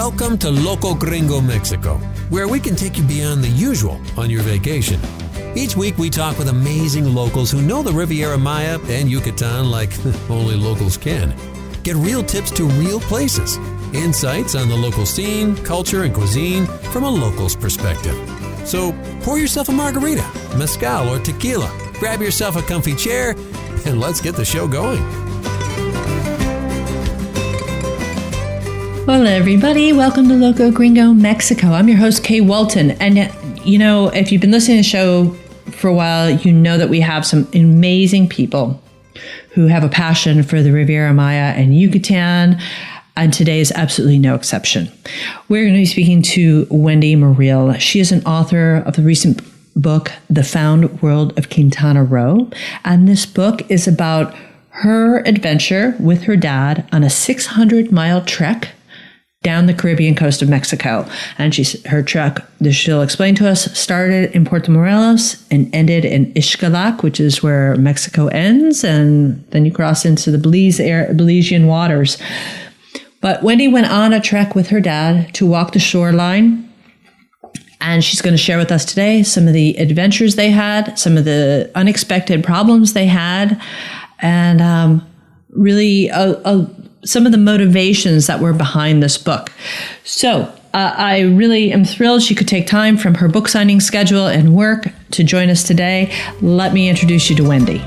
Welcome to Loco Gringo, Mexico, where we can take you beyond the usual on your vacation. Each week we talk with amazing locals who know the Riviera Maya and Yucatan like only locals can. Get real tips to real places, insights on the local scene, culture, and cuisine from a local's perspective. So pour yourself a margarita, mezcal, or tequila, grab yourself a comfy chair, and let's get the show going. Hello, everybody. Welcome to Loco Gringo, Mexico. I'm your host, Kay Walton. And, you know, if you've been listening to the show for a while, you know that we have some amazing people who have a passion for the Riviera Maya and Yucatan. And today is absolutely no exception. We're going to be speaking to Wendy Morrill. She is an author of the recent book, The Found World of Quintana Roo. And this book is about her adventure with her dad on a 600-mile trek down the Caribbean coast of Mexico. And her trek, she'll explain to us, started in Puerto Morelos and ended in Xcacel, which is where Mexico ends. And then you cross into the Belizean waters. But Wendy went on a trek with her dad to walk the shoreline. And she's going to share with us today some of the adventures they had, some of the unexpected problems they had, and really some of the motivations that were behind this book. So I really am thrilled she could take time from her book signing schedule and work to join us today. Let me introduce you to Wendy.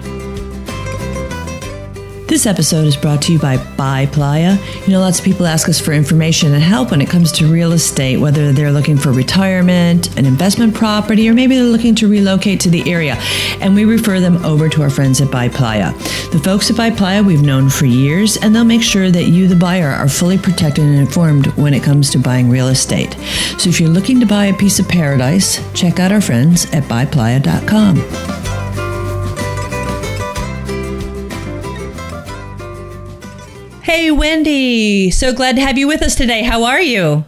This episode is brought to you by Playa. You know, lots of people ask us for information and help when it comes to real estate, whether they're looking for retirement, an investment property, or maybe they're looking to relocate to the area. And we refer them over to our friends at Playa. The folks at Playa we've known for years, and they'll make sure that you, the buyer, are fully protected and informed when it comes to buying real estate. So if you're looking to buy a piece of paradise, check out our friends at buyplaya.com. Hey, Wendy. So glad to have you with us today. How are you?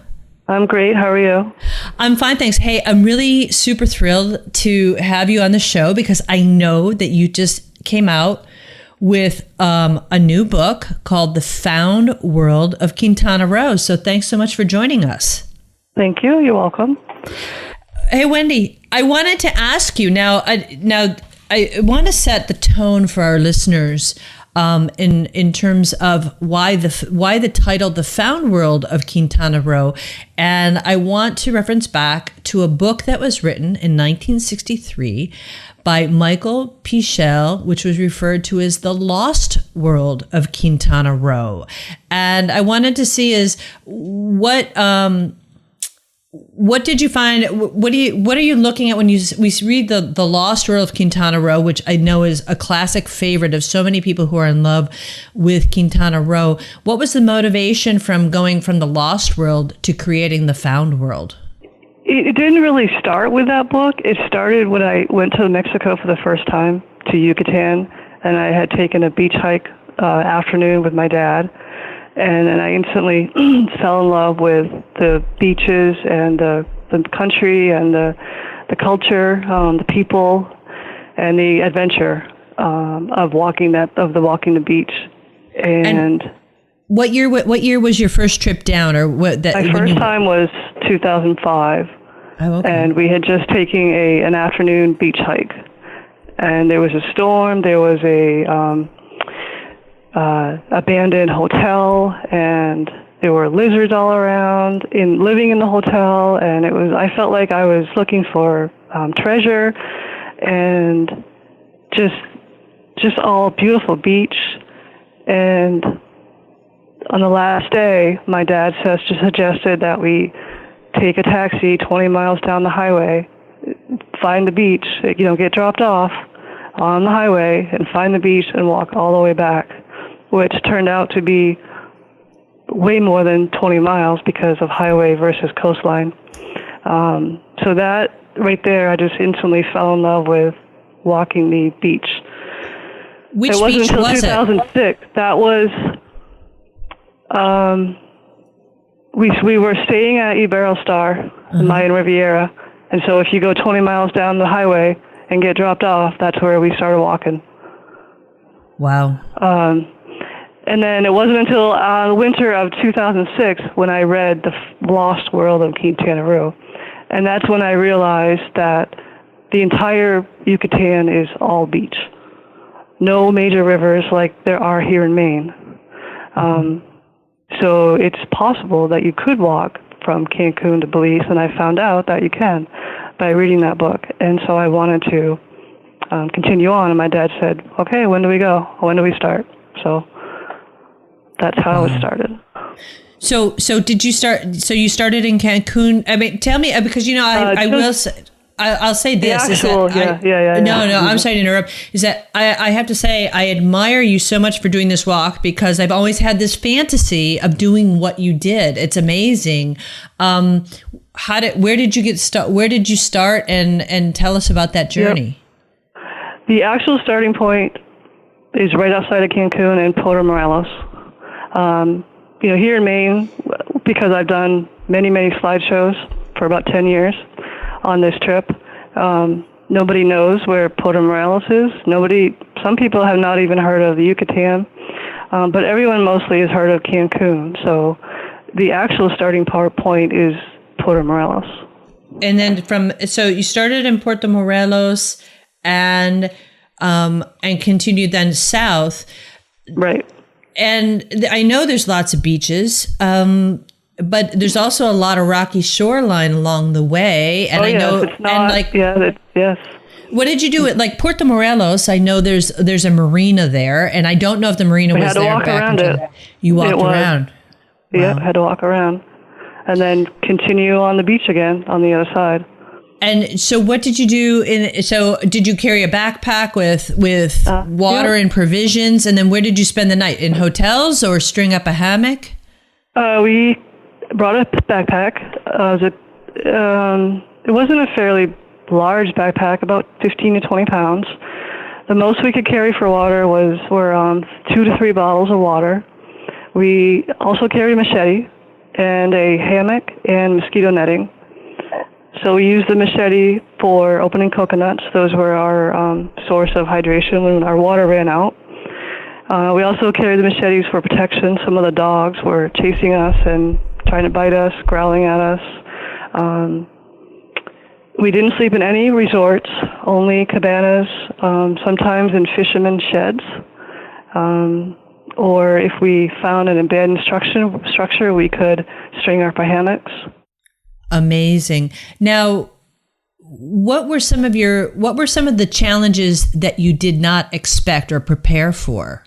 I'm great. How are you? I'm fine, thanks. Hey, I'm really super thrilled to have you on the show because I know that you just came out with a new book called The Found World of Quintana Roo. So thanks so much for joining us. Thank you. You're welcome. Hey, Wendy, I wanted to ask you now I want to set the tone for our listeners in terms of why the title, The Found World of Quintana Roo. And I want to reference back to a book that was written in 1963 by Michael Pichel, which was referred to as The Lost World of Quintana Roo. And I wanted to see is what did you find? What are you looking at when we read the Lost World of Quintana Roo, which I know is a classic favorite of so many people who are in love with Quintana Roo? What was the motivation from going from the Lost World to creating the Found World? It didn't really start with that book. It started when I went to Mexico for the first time, to Yucatan, and I had taken a beach hike afternoon with my dad. And then I instantly fell in love with the beaches and the country and the culture, the people, and the adventure of walking the beach. And what year was your first trip down, or what? My first time was 2005. Oh, okay. And we had just taken an afternoon beach hike, and there was a storm. There was a abandoned hotel, and there were lizards all around living in the hotel, and I felt like I was looking for treasure, and just all beautiful beach. And on the last day, my dad suggested that we take a taxi 20 miles down the highway, find the beach, get dropped off on the highway, and find the beach and walk all the way back, which turned out to be way more than 20 miles because of highway versus coastline. So that right there, I just instantly fell in love with walking the beach. Which it wasn't beach until was 2006. It? That was, we were staying at Iberostar, Mayan Riviera, and so if you go 20 miles down the highway and get dropped off, that's where we started walking. Wow. And then it wasn't until the winter of 2006 when I read The Lost World of Quintana Roo. And that's when I realized that the entire Yucatan is all beach. No major rivers like there are here in Maine. So it's possible that you could walk from Cancun to Belize, and I found out that you can by reading that book. And so I wanted to continue on, and my dad said, okay, when do we go? When do we start? So that's how it started. So did you start? So you started in Cancun. I mean, tell me, because I will say, I'll say this. No, I'm sorry to interrupt. Is that I have to say I admire you so much for doing this walk, because I've always had this fantasy of doing what you did. It's amazing. Where did you get start? Where did you start? And tell us about that journey. Yep. The actual starting point is right outside of Cancun in Puerto Morelos. Here in Maine, because I've done many, many slideshows for about 10 years on this trip, nobody knows where Puerto Morelos is. Some people have not even heard of the Yucatan, but everyone mostly has heard of Cancun. So the actual starting point is Puerto Morelos. And then so you started in Puerto Morelos and continued then south. Right. And I know there's lots of beaches, but there's also a lot of rocky shoreline along the way. And yes. What did you do at Puerto Morelos? I know there's a marina there, and I don't know if the marina was there. We had to walk around it. You walked around. Wow. Yeah, had to walk around, and then continue on the beach again on the other side. And so what did you do? So did you carry a backpack with water and provisions? And then where did you spend the night? In hotels or string up a hammock? We brought a backpack. It wasn't a fairly large backpack, about 15 to 20 pounds. The most we could carry for water were 2 to 3 bottles of water. We also carried a machete and a hammock and mosquito netting. So we used the machete for opening coconuts. Those were our source of hydration when our water ran out. We also carried the machetes for protection. Some of the dogs were chasing us and trying to bite us, growling at us. We didn't sleep in any resorts, only cabanas, sometimes in fisherman sheds. Or if we found an abandoned structure, we could string up our hammocks. Amazing. Now, what were some of the challenges that you did not expect or prepare for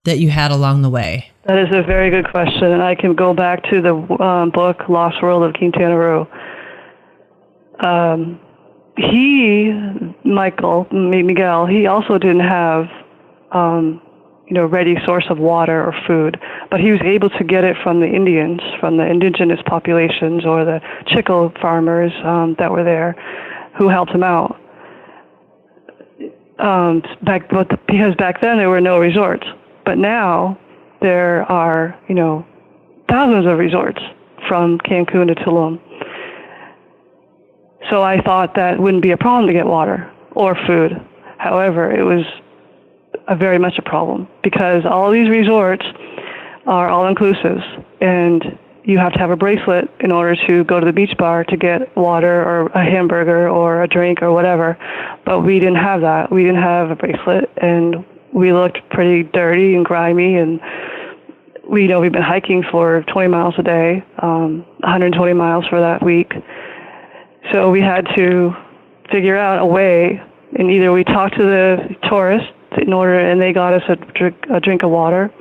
that you had along the way? That is a very good question, and I can go back to the book Lost World of Quintana Roo. Miguel, he also didn't have ready source of water or food, but he was able to get it from the Indians, from the indigenous populations or the chicle farmers that were there, who helped him out. Because back then there were no resorts, but now there are thousands of resorts from Cancun to Tulum. So I thought that wouldn't be a problem to get water or food. However, it was very much a problem, because all these resorts are all-inclusives, and you have to have a bracelet in order to go to the beach bar to get water or a hamburger or a drink or whatever. But we didn't have that. We didn't have a bracelet, and we looked pretty dirty and grimy, and we've been hiking for 20 miles a day, 120 miles for that week. So we had to figure out a way, and either we talked to the tourists and they got us a drink of water,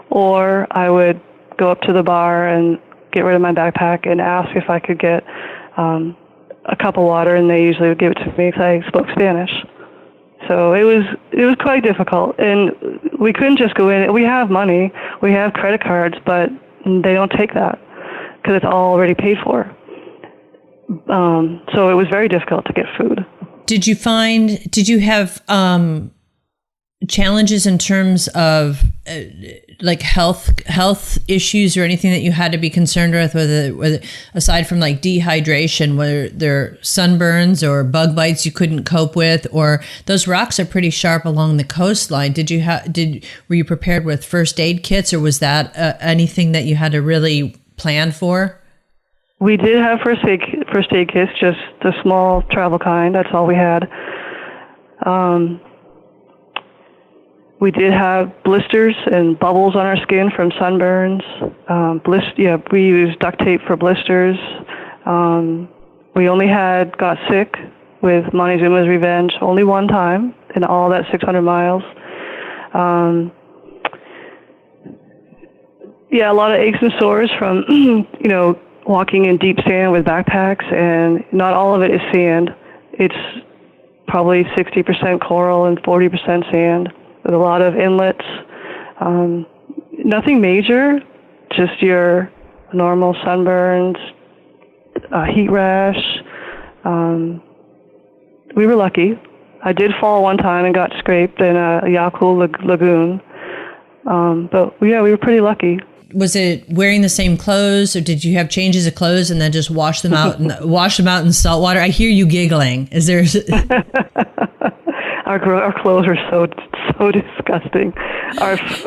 or I would go up to the bar and get rid of my backpack and ask if I could get a cup of water, and they usually would give it to me because I spoke Spanish. So it was quite difficult, and we couldn't just go in. We have money, we have credit cards, but they don't take that because it's all already paid for. So it was very difficult to get food. Did you have challenges in terms of like health issues or anything that you had to be concerned with, whether aside from like dehydration, whether there sunburns or bug bites you couldn't cope with, or those rocks are pretty sharp along the coastline. Were you prepared with first aid kits, or was that anything that you had to really plan for? We did have first aid kits, just the small travel kind. That's all we had. We did have blisters and bubbles on our skin from sunburns. We used duct tape for blisters. We only got sick with Montezuma's Revenge only one time in all that 600 miles. A lot of aches and sores from, walking in deep sand with backpacks, and not all of it is sand. It's probably 60% coral and 40% sand, with a lot of inlets. Nothing major, just your normal sunburns, heat rash. We were lucky. I did fall one time and got scraped in a Yaku lagoon. But we were pretty lucky. Was it wearing the same clothes, or did you have changes of clothes and then just wash them out in salt water? I hear you giggling. Is there? Our clothes were so disgusting.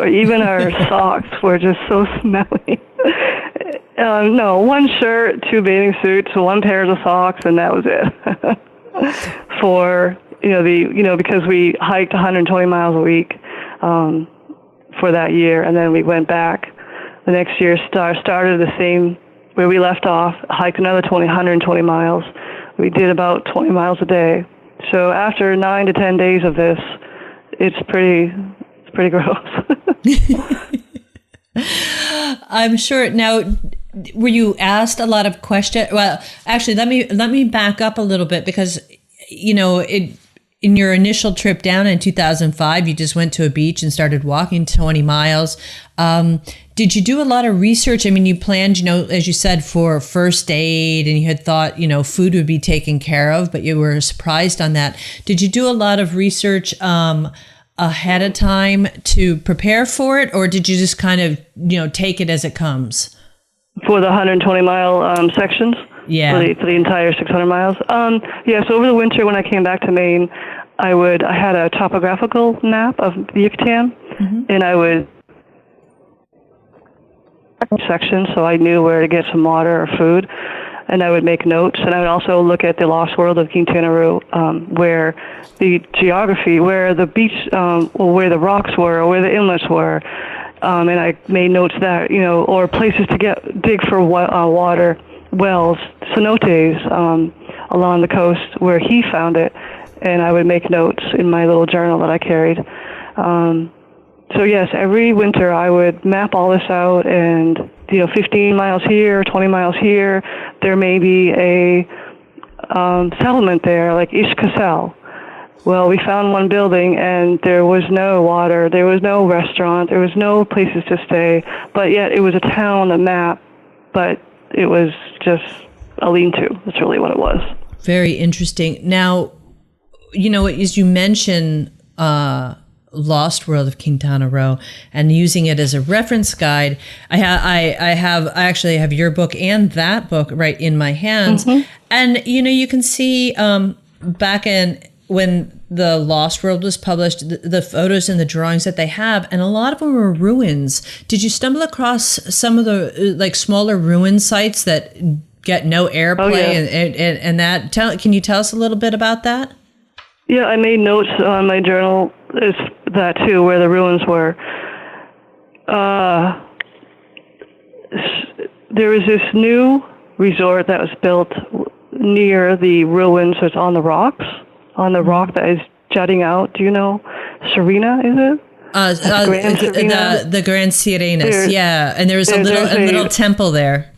Even our socks were just so smelly. No, one shirt, 2 bathing suits, 1 pair of socks, and that was it. Because we hiked 120 miles a week for that year, and then we went back the next year. Started the same where we left off, hiked another 120 miles. We did about 20 miles a day. So after 9 to 10 days of this, it's pretty gross. I'm sure. Now, were you asked a lot of questions? Well, actually, let me back up a little bit, because in your initial trip down in 2005, you just went to a beach and started walking 20 miles. Did you do a lot of research? I mean, you planned, as you said, for first aid, and you had thought, food would be taken care of, but you were surprised on that. Did you do a lot of research ahead of time to prepare for it, or did you just kind of, take it as it comes? For the 120-mile sections? Yeah. For the entire 600 miles? So over the winter when I came back to Maine, I had a topographical map of the Yucatan, and I would section, so I knew where to get some water or food, and I would make notes. And I would also look at the Lost World of Quintana Roo, where the geography, where the beach, or where the rocks were, or where the inlets were, and I made notes that, or places to dig for water, wells, cenotes, along the coast where he found it, and I would make notes in my little journal that I carried. So yes, every winter I would map all this out, and 15 miles here, 20 miles here, there may be a settlement there, like Xcacel. Well, we found one building, and there was no water, there was no restaurant, there was no places to stay, but yet it was a town on the map, but it was just a lean-to. That's really what it was. Very interesting. Now, as you mentioned, Lost World of Quintana Roo, and using it as a reference guide, I actually have your book and that book right in my hands, and you can see back in when the Lost World was published, the photos and the drawings that they have, and a lot of them were ruins. Did you stumble across some of the smaller ruin sites that get no airplay and that? Can you tell us a little bit about that? Yeah, I made notes on my journal is that too, where the ruins were. There was this new resort that was built near the ruins. So it's on the rocks, on the rock that is jutting out. Do you know Serena, is it? The Grand Sirenas, yeah. And there was a little temple there.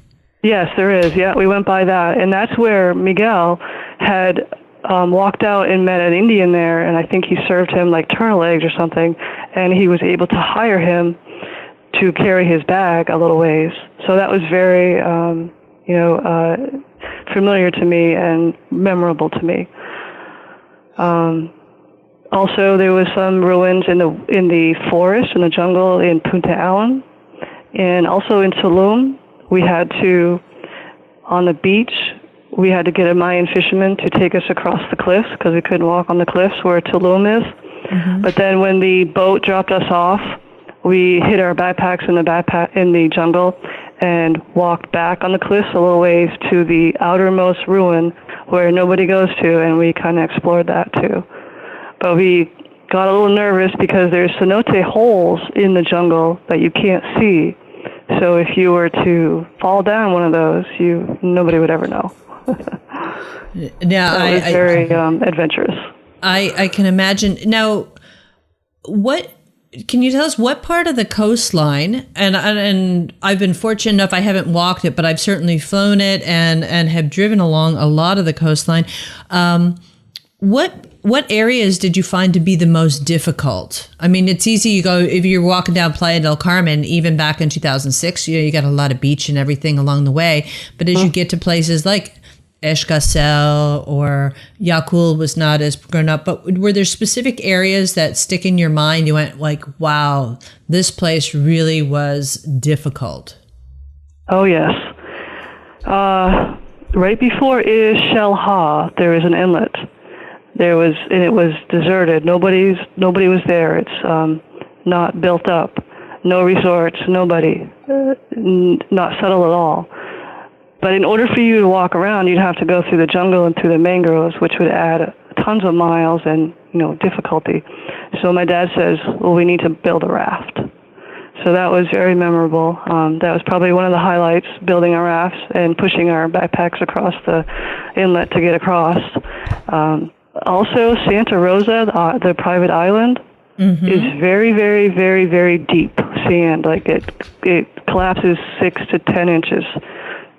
Yes, there is. Yeah, we went by that. And that's where Miguel had walked out and met an Indian there, and I think he served him like turtle eggs or something, and he was able to hire him to carry his bag a little ways. So that was very, familiar to me and memorable to me. Also, there was some ruins in the forest, in the jungle in Punta Allen. And also in Tulum, on the beach, we had to get a Mayan fisherman to take us across the cliffs because we couldn't walk on the cliffs where Tulum is. Mm-hmm. But then when the boat dropped us off, we hid our backpacks in the jungle and walked back on the cliffs a little ways to the outermost ruin where nobody goes to, and we kind of explored that too. But we got a little nervous because there's cenote holes in the jungle that you can't see. So if you were to fall down one of those, nobody would ever know. Now, so it was very adventurous. I can imagine. Now, can you tell us what part of the coastline, and I've been fortunate enough, I haven't walked it, but I've certainly flown it and have driven along a lot of the coastline. What areas did you find to be the most difficult? I mean, it's easy. If you're walking down Playa del Carmen, even back in 2006, you got a lot of beach and everything along the way. But as you get to places like Xcacel or Yakul was not as grown up, but were there specific areas that stick in your mind? You went like, wow, this place really was difficult. Oh, yes. Right before Xcacel, there is an inlet. It was deserted. Nobody was there. It's not built up. No resorts, nobody. Not settled at all. But in order for you to walk around, you'd have to go through the jungle and through the mangroves, which would add tons of miles and, difficulty. So my dad says, well, we need to build a raft. So that was very memorable. That was probably one of the highlights, building our rafts and pushing our backpacks across the inlet to get across. Also, Santa Rosa, the private island, is very, very, very, very deep sand. Like it collapses 6 to 10 inches.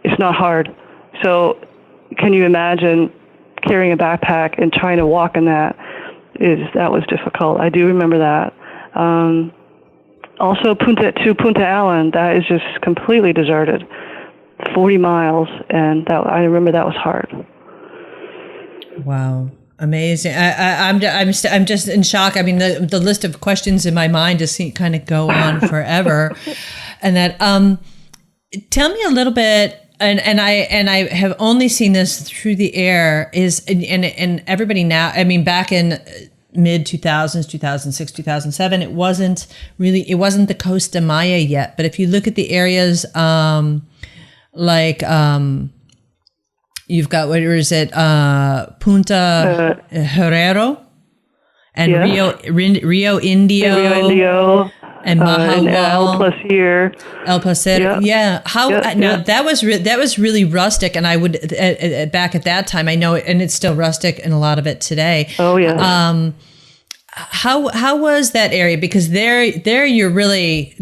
It's not hard. So can you imagine carrying a backpack and trying to walk in that? That was difficult. I do remember that. Also, Punta Allen, that is just completely deserted, 40 miles, and I remember that was hard. Wow. Amazing. I'm just in shock. I mean, the list of questions in my mind just kind of go on forever. And that, tell me a little bit, and I have only seen this through the air and everybody now, I mean, back in mid 2000s, 2006, 2007, it wasn't the Costa Maya yet. But if you look at the areas, you've got, where is it? Punta Herrero and yes. Rio Indio. And Mahahual, El Placer. Yeah. Now that was really rustic, and I would back at that time. I know, and it's still rustic in a lot of it today. Oh yeah. How was that area? Because there you're really,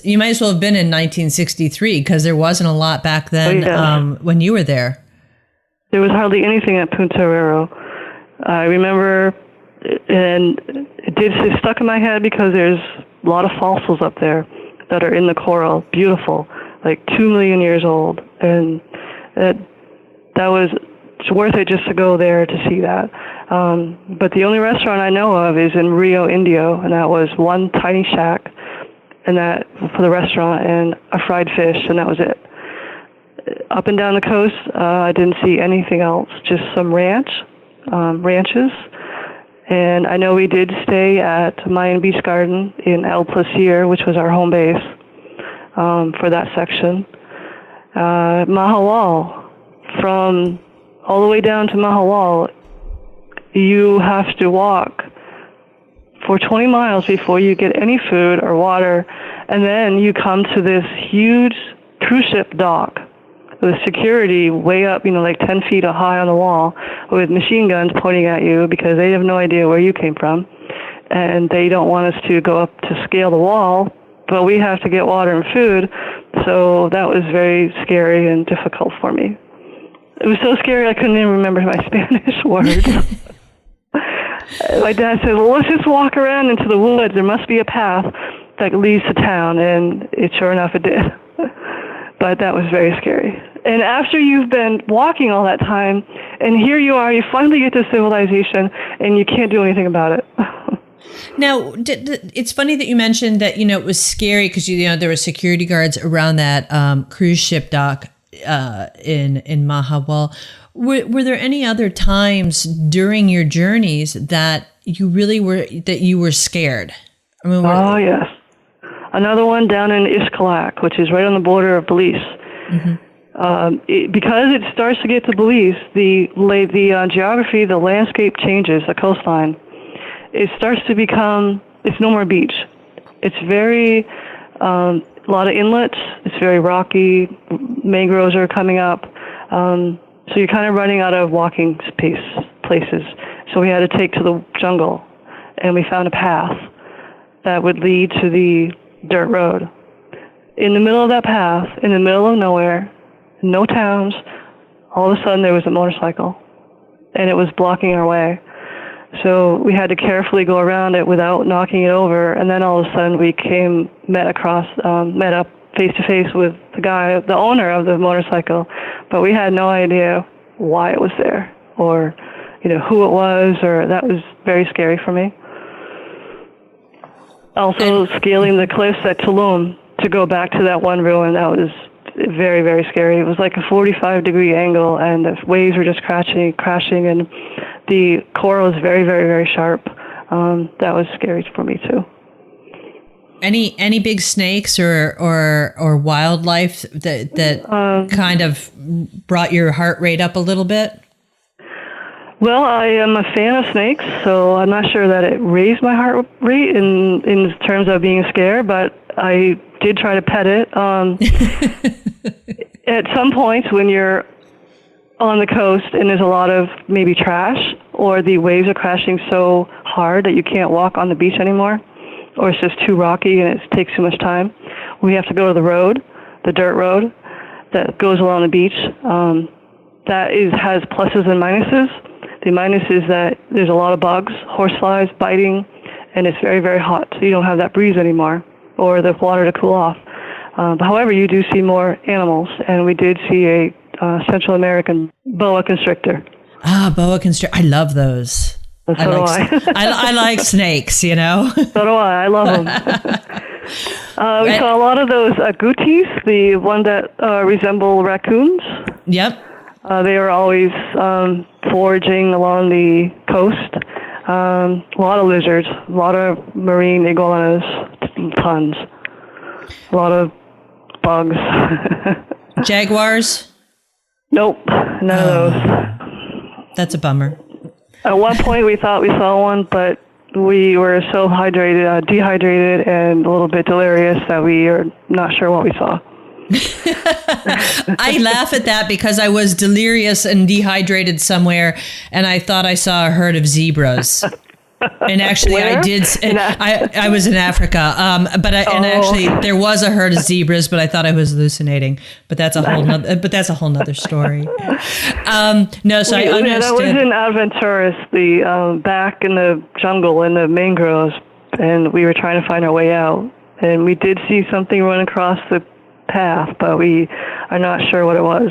you might as well have been in 1963 because there wasn't a lot back then when you were there. There was hardly anything at Punta Herrero. I remember, and it stuck in my head because there's a lot of fossils up there that are in the coral, beautiful, like 2 million years old, and that was worth it just to go there to see that. But the only restaurant I know of is in Rio Indio, and that was one tiny shack, and that for the restaurant, and a fried fish, and that was it. Up and down the coast, I didn't see anything else, just some ranches. And I know we did stay at Mayan Beach Garden in El Placer, which was our home base for that section. Mahahual, from all the way down to Mahahual, you have to walk for 20 miles before you get any food or water. And then you come to this huge cruise ship dock with security way up, like 10 feet high on the wall with machine guns pointing at you because they have no idea where you came from. And they don't want us to go up to scale the wall, but we have to get water and food. So that was very scary and difficult for me. It was so scary I couldn't even remember my Spanish words. My dad said, well, let's just walk around into the woods. There must be a path that leads to town. And sure enough, it did. But that was very scary. And after you've been walking all that time, and here you are, you finally get to civilization, and you can't do anything about it. Now, it's funny that you mentioned that, it was scary because, there were security guards around that cruise ship dock in Mahahual. Were there any other times during your journeys that you were scared? I mean, yes. Another one down in Xcacel, which is right on the border of Belize. Because it starts to get to Belize, the geography, the landscape changes, the coastline. It starts to become, it's no more beach. It's very, a lot of inlets. It's very rocky. Mangroves are coming up. So you're kind of running out of walking places. So we had to take to the jungle, and we found a path that would lead to the dirt road. In the middle of that path, in the middle of nowhere, no towns, all of a sudden there was a motorcycle, and it was blocking our way. So we had to carefully go around it without knocking it over, and then all of a sudden we met up face to face with the owner of the motorcycle, but we had no idea why it was there, or who it was, or that was very scary for me. Also, scaling the cliffs at Tulum to go back to that one ruin, that was very, very scary. It was like a 45-degree angle, and the waves were just crashing, and the coral was very, very, very sharp. That was scary for me too. Any big snakes or wildlife that kind of brought your heart rate up a little bit? Well, I am a fan of snakes, so I'm not sure that it raised my heart rate in terms of being scared, but I did try to pet it. At some points when you're on the coast and there's a lot of maybe trash, or the waves are crashing so hard that you can't walk on the beach anymore, or it's just too rocky and it takes too much time, we have to go to the dirt road that goes along the beach. That has pluses and minuses. The minus is that there's a lot of bugs, horseflies, biting, and it's very, very hot, so you don't have that breeze anymore, or the water to cool off. However, you do see more animals, and we did see a Central American boa constrictor. Boa constrictor. I love those. So do I. I like snakes, So do I. I love them. We saw a lot of those agoutis, the one that resemble raccoons. Yep. They were always foraging along the coast. A lot of lizards, a lot of marine iguanas, tons. A lot of bugs. Jaguars? Nope, none of those. That's a bummer. At one point we thought we saw one, but we were so dehydrated and a little bit delirious that we are not sure what we saw. I laugh at that because I was delirious and dehydrated somewhere, and I thought I saw a herd of zebras. And actually, Where? I did. I was in Africa, and actually there was a herd of zebras, but I thought I was hallucinating. But that's a whole nother story. No, so I understand. That was in Aventuras, the back in the jungle in the mangroves, and we were trying to find our way out, and we did see something run across the path, but we are not sure what it was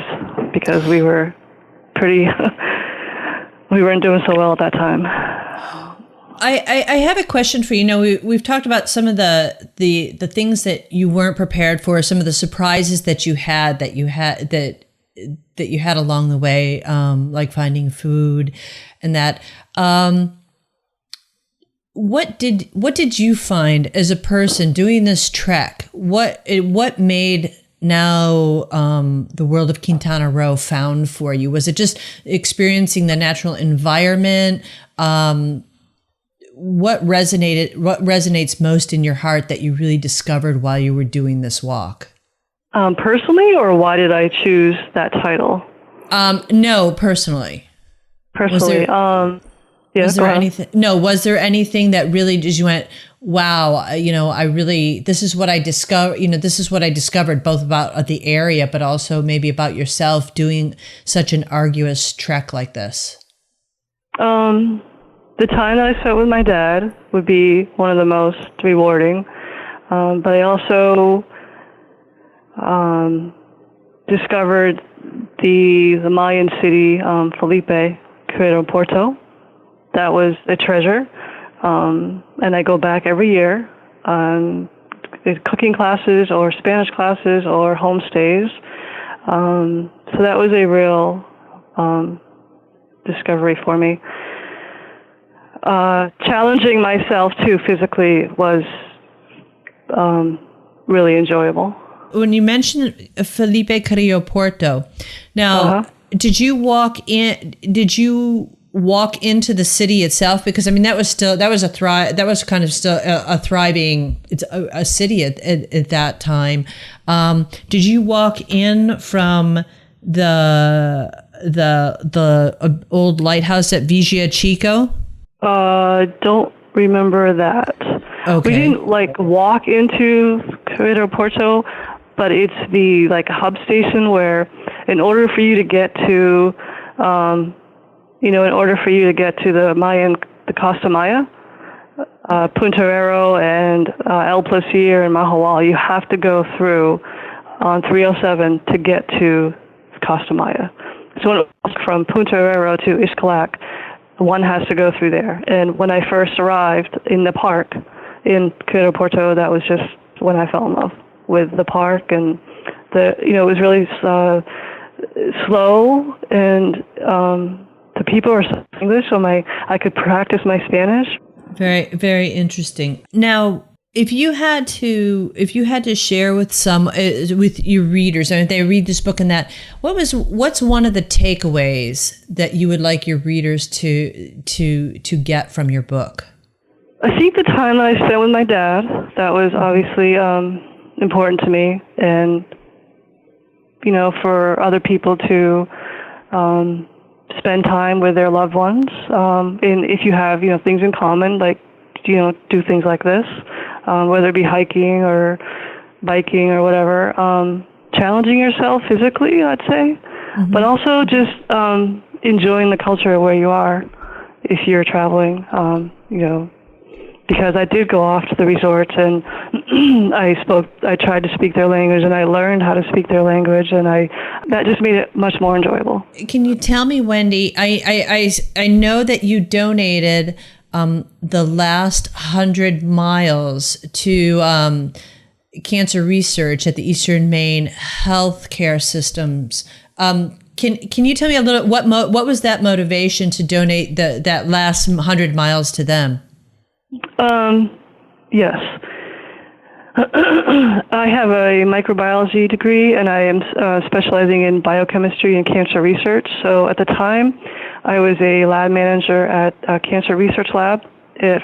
because we were we weren't doing so well at that time. I have a question for you. We've talked about some of the things that you weren't prepared for, some of the surprises that you had along the way, like finding food and that. What did you find as a person doing this trek? What made now the world of Quintana Roo found for you? Was it just experiencing the natural environment? What resonates most in your heart that you really discovered while you were doing this walk? Personally, or why did I choose that title? No, personally. Personally, yeah, was there anything? No, was there anything that really you went, wow, this is what I discovered. This is what I discovered, both about the area, but also maybe about yourself doing such an arduous trek like this. The time that I spent with my dad would be one of the most rewarding, but I also discovered the Mayan city, Felipe, Puerto Morelos. That was a treasure. And I go back every year on cooking classes or Spanish classes or homestays. So that was a real discovery for me. Challenging myself too physically was really enjoyable. When you mentioned Felipe Carrillo Puerto, now did you walk in? Did you walk into the city itself? Because I mean, that was kind of still a thriving. It's a city at that time. Did you walk in from the old lighthouse at Vigia Chico? Don't remember that. Okay. We didn't walk into Quintana Puerto, but it's the hub station where, in order for you to get to, in order for you to get to the Costa Maya, Punta Arero and El Placer and Mahahual, you have to go through on 307 to get to Costa Maya. So when it was from Punta Arero to Xcacel, one has to go through there. And when I first arrived in the park in Quintana Puerto, that was just when I fell in love with the park, and it was really slow, and the people are English, so I could practice my Spanish. Very, very interesting. Now, if you had to share with with your readers, and if they read this book and that, what's one of the takeaways that you would like your readers to get from your book? I think the time that I spent with my dad, that was obviously important to me, and for other people to spend time with their loved ones, and if you have things in common, do things like this, whether it be hiking or biking or whatever, challenging yourself physically, I'd say, but also just enjoying the culture where you are if you're traveling, because I did go off to the resorts, and I tried to speak their language, and I learned how to speak their language, and that just made it much more enjoyable. Can you tell me, Wendy, I know that you donated the last 100 miles to cancer research at the Eastern Maine healthcare systems. Can you tell me a little, what was that motivation to donate that last 100 miles to them? Yes. I have a microbiology degree, and I am specializing in biochemistry and cancer research. So at the time, I was a lab manager at a cancer research lab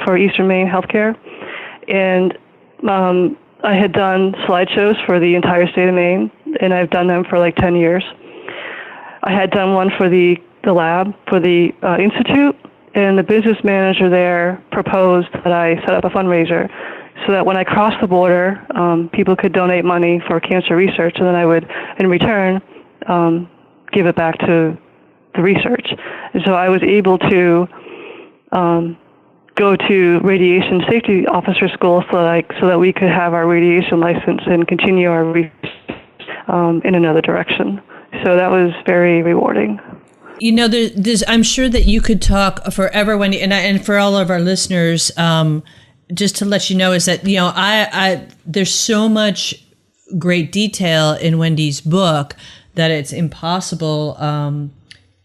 for Eastern Maine Healthcare, and I had done slideshows for the entire state of Maine, and I've done them for 10 years. I had done one for the lab for the institute, and the business manager there proposed that I set up a fundraiser so that when I crossed the border, people could donate money for cancer research, and then I would, in return, give it back to the research. And so I was able to go to radiation safety officer school so that we could have our radiation license and continue our research in another direction. So that was very rewarding. There's I'm sure that you could talk forever, Wendy, and for all of our listeners, just to let you know, is that I there's so much great detail in Wendy's book that it's impossible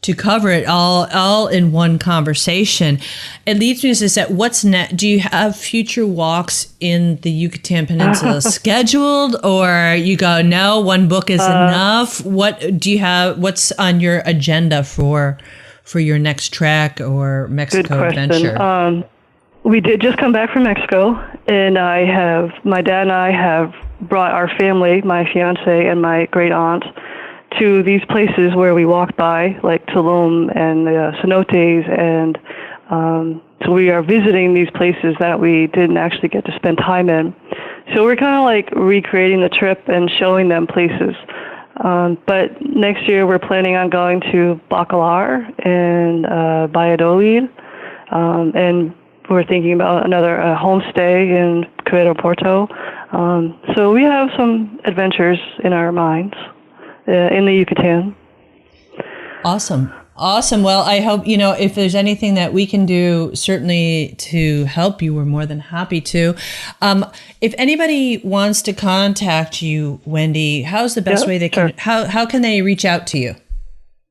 to cover it all in one conversation. It leads me to that what's next? Do you have future walks in the Yucatan Peninsula scheduled, or you go, no, one book is enough? What do you have? What's on your agenda for your next trek or Mexico adventure? We did just come back from Mexico, and my dad and I have brought our family, my fiance and my great aunt, to these places where we walked by, like Tulum and the cenotes, and so we are visiting these places that we didn't actually get to spend time in. So we're kind of recreating the trip and showing them places. But next year we're planning on going to Bacalar and Valladolid, and we're thinking about another homestay in Quintana Puerto. So we have some adventures in our minds in the Yucatan. Awesome. Awesome. Well, I hope, if there's anything that we can do, certainly to help you, we're more than happy to. If anybody wants to contact you, Wendy, how's the best way they can, how can they reach out to you?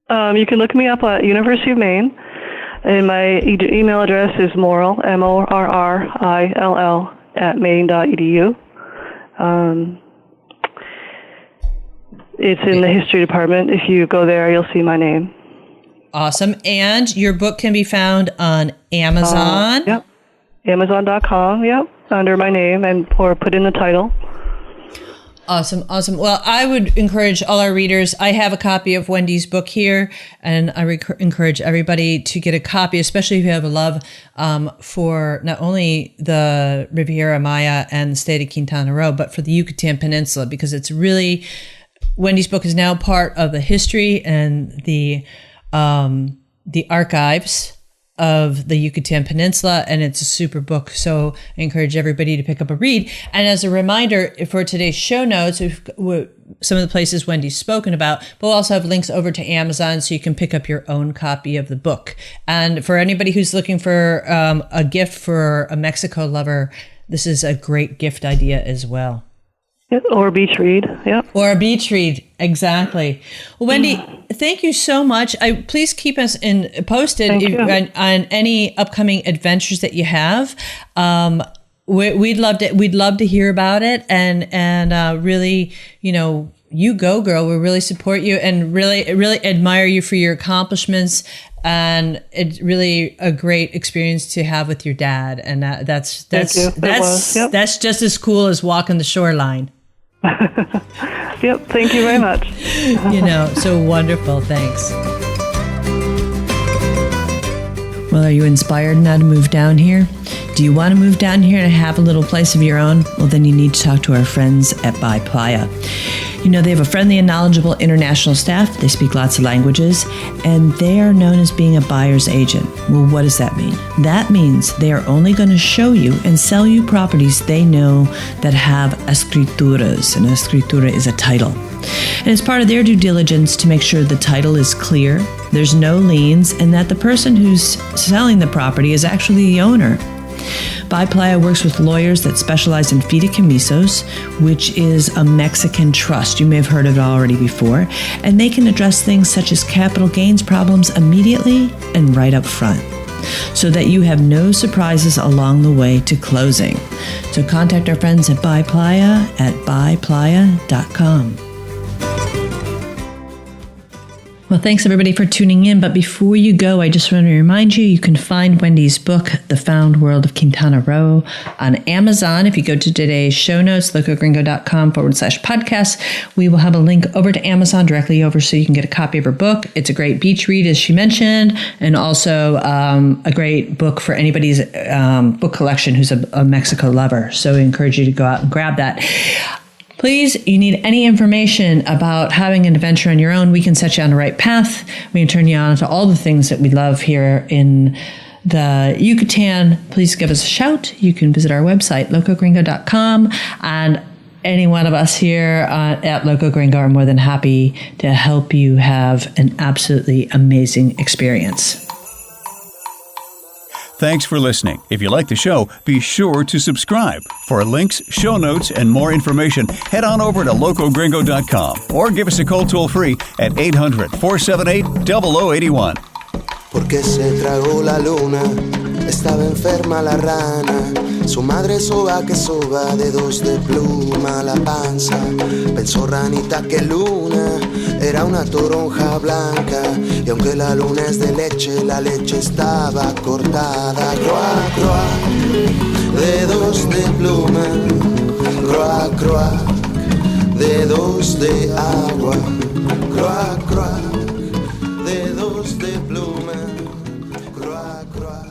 You can look me up at University of Maine, and my email address is Morrill, Morrill, @maine.edu. It's in the history department. If you go there, you'll see my name. Awesome. And your book can be found on Amazon. Yep. Amazon.com, under my name, or put in the title. Awesome. Well, I would encourage all our readers. I have a copy of Wendy's book here, and I encourage everybody to get a copy, especially if you have a love for not only the Riviera Maya and the state of Quintana Roo, but for the Yucatan Peninsula, because it's really, Wendy's book is now part of the history and the archives of the Yucatan Peninsula, and it's a super book. So I encourage everybody to pick up a read. And as a reminder for today's show notes, some of the places Wendy's spoken about, but we'll also have links over to Amazon so you can pick up your own copy of the book. And for anybody who's looking for a gift for a Mexico lover, this is a great gift idea as well. Or a beach read, Or a beach read, exactly. Well, Wendy, thank you so much. Please keep us posted on any upcoming adventures that you have. We'd love to hear about it, and really, you go, girl. We really support you and really admire you for your accomplishments. And it's really a great experience to have with your dad, and that's just as cool as walking the shoreline. Yep, thank you very much. So wonderful. Thanks. Well, are you inspired now to move down here? Do you want to move down here and have a little place of your own? Well, then you need to talk to our friends at By Playa. They have a friendly and knowledgeable international staff. They speak lots of languages, and they are known as being a buyer's agent. Well, what does that mean? That means they are only going to show you and sell you properties they know that have escrituras. An escritura is a title. And it's part of their due diligence to make sure the title is clear, there's no liens, and that the person who's selling the property is actually the owner. By Playa works with lawyers that specialize in fideicomisos, which is a Mexican trust. You may have heard of it already before. And they can address things such as capital gains problems immediately and right up front, so that you have no surprises along the way to closing. So contact our friends at By Playa at buyplaya.com. Well, thanks everybody for tuning in. But before you go, I just want to remind you, you can find Wendy's book, The Found World of Quintana Roo, on Amazon. If you go to today's show notes, locogringo.com/podcast, we will have a link over to Amazon directly over so you can get a copy of her book. It's a great beach read, as she mentioned, and also a great book for anybody's book collection who's a Mexico lover. So I encourage you to go out and grab that. Please, you need any information about having an adventure on your own, we can set you on the right path. We can turn you on to all the things that we love here in the Yucatan. Please give us a shout. You can visit our website, locogringo.com, and any one of us here at Loco Gringo are more than happy to help you have an absolutely amazing experience. Thanks for listening. If you like the show, be sure to subscribe. For links, show notes, and more information, head on over to locogringo.com or give us a call toll-free at 800-478-0081. Porque se tragó la luna, estaba enferma la rana. Su madre soba que soba, dedos de pluma la panza. Pensó ranita que luna era una toronja blanca. Y aunque la luna es de leche, la leche estaba cortada. Croa, croa, dedos de pluma. Croa, croa, dedos de agua. Croa, croa, dedos de pluma. Croa, croa.